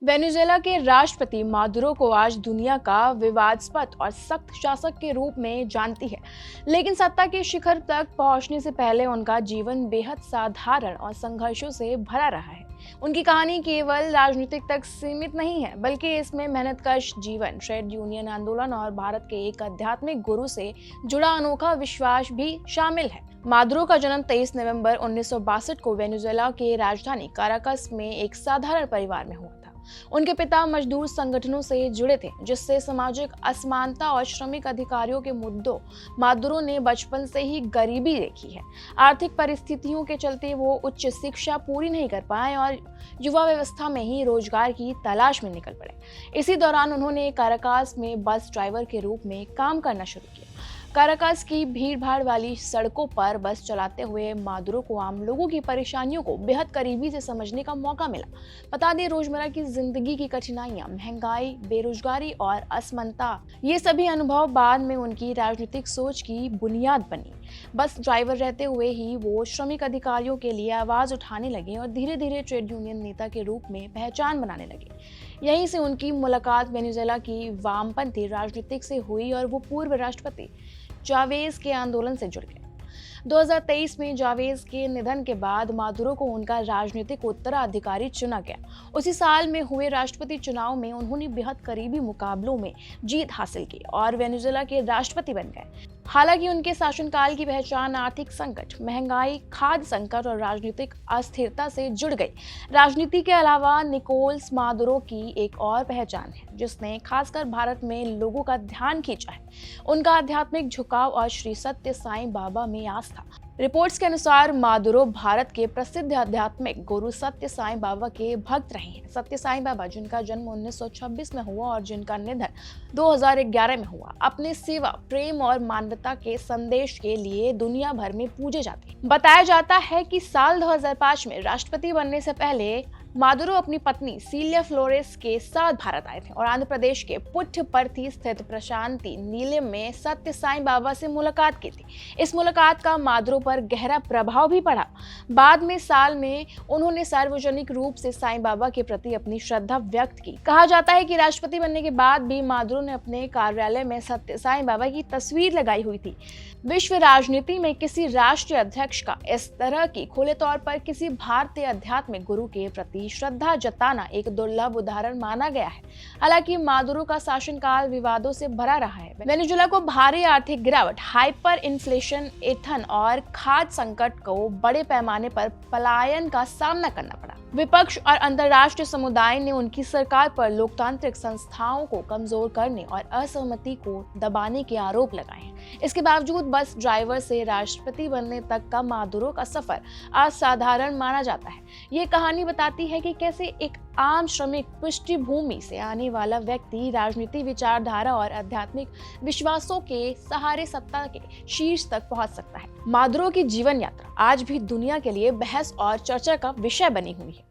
Venezuela के राष्ट्रपति Maduro को आज दुनिया का विवादास्पद और सख्त शासक के रूप में जानती है, लेकिन सत्ता के शिखर तक पहुंचने से पहले उनका जीवन बेहद साधारण और संघर्षों से भरा रहा है। उनकी कहानी केवल राजनीतिक तक सीमित नहीं है, बल्कि इसमें मेहनतकश जीवन, ट्रेड यूनियन आंदोलन और भारत के एक आध्यात्मिक गुरु से जुड़ा अनोखा विश्वास भी शामिल है। मादुरो का जन्म 23 नवंबर 1962 को वेनेजुएला के राजधानी काराकस में एक साधारण परिवार में हुआ था। उनके पिता मजदूर संगठनों से जुड़े थे, जिससे सामाजिक असमानता और श्रमिक अधिकारियों के मुद्दों मादुरो ने बचपन से ही गरीबी देखी है। आर्थिक परिस्थितियों के चलते वो उच्च शिक्षा पूरी नहीं कर पाए और युवा व्यवस्था में ही रोजगार की तलाश में निकल पड़े। इसी दौरान उन्होंने काराकास में बस ड्राइवर के रूप में काम करना शुरू किया। काराकास की भीड़-भाड़ वाली सड़कों पर बस चलाते हुए मादुरो को आम लोगों की परेशानियों को बेहद करीबी से समझने का मौका मिला। बता दें, रोजमर्रा की जिंदगी की कठिनाइयां, महंगाई, बेरोजगारी और असमानता, ये सभी अनुभव बाद में उनकी राजनीतिक सोच की बुनियाद बनी। बस ड्राइवर रहते हुए ही वो श्रमिक अधिकारियों के लिए आवाज उठाने लगे और धीरे धीरे ट्रेड यूनियन नेता के रूप में पहचान बनाने लगे। यहीं से उनकी मुलाकात वेनेजुएला की वामपंथी राजनीतिक से हुई और वो पूर्व राष्ट्रपति चावेज के आंदोलन से जुड़ गए। 2023 में चावेज के निधन के बाद मादुरो को उनका राजनीतिक उत्तराधिकारी चुना गया। उसी साल में हुए राष्ट्रपति चुनाव में उन्होंने बेहद करीबी मुकाबलों में जीत हासिल की और वेनेजुएला के राष्ट्रपति बन गए। हालांकि उनके शासनकाल की पहचान आर्थिक संकट, महंगाई, खाद्य संकट और राजनीतिक अस्थिरता से जुड़ गई। राजनीति के अलावा निकोलस मादुरो की एक और पहचान है, जिसने खासकर भारत में लोगों का ध्यान खींचा है। उनका आध्यात्मिक झुकाव और श्री सत्य साईं बाबा में आस्था। रिपोर्ट्स के अनुसार मादुरो भारत के प्रसिद्ध आध्यात्मिक गुरु सत्य साईं बाबा के भक्त रहे हैं। सत्य साईं बाबा, जिनका जन्म 1926 में हुआ और जिनका निधन 2011 में हुआ, अपने सेवा, प्रेम और मानवता के संदेश के लिए दुनिया भर में पूजे जाते हैं। बताया जाता है कि साल 2005 में राष्ट्रपति बनने से पहले मादुरो अपनी पत्नी सिल्विया फ्लोरेस के साथ भारत आए थे और आंध्र प्रदेश के पुट्टपर्थी स्थित प्रशांति नीलम में सत्य साईं बाबा से मुलाकात की थी। इस मुलाकात का मादुरो पर गहरा प्रभाव भी पड़ा। बाद में साल में उन्होंने सार्वजनिक रूप से साईं बाबा के प्रति अपनी श्रद्धा व्यक्त की। कहा जाता है कि राष्ट्रपति बनने के बाद भी मादुरो ने अपने कार्यालय में सत्य साईं बाबा की तस्वीर लगाई हुई थी। विश्व राजनीति में किसी राष्ट्रीय अध्यक्ष का इस तरह की खुले तौर पर किसी भारतीय आध्यात्मिक गुरु के प्रति श्रद्धा जताना एक दुर्लभ उदाहरण माना गया है। हालांकि मादुरो का शासनकाल विवादों से भरा रहा है। वेनेजुएला को भारी आर्थिक गिरावट, हाइपर इन्फ्लेशन, ईंधन और खाद्य संकट को बड़े पैमाने पर पलायन का सामना करना पड़ा। विपक्ष और अंतर्राष्ट्रीय समुदाय ने उनकी सरकार पर लोकतांत्रिक संस्थाओं को कमजोर करने और असहमति को दबाने के आरोप लगाए हैं। इसके बावजूद बस ड्राइवर से राष्ट्रपति बनने तक का मादुरो का सफर असाधारण माना जाता है। ये कहानी बताती है कि कैसे एक आम श्रमिक पृष्ठभूमि से आने वाला व्यक्ति राजनीति, विचारधारा और आध्यात्मिक विश्वासों के सहारे सत्ता के शीर्ष तक पहुंच सकता है। मादुरो की जीवन यात्रा आज भी दुनिया के लिए बहस और चर्चा का विषय बनी हुई है।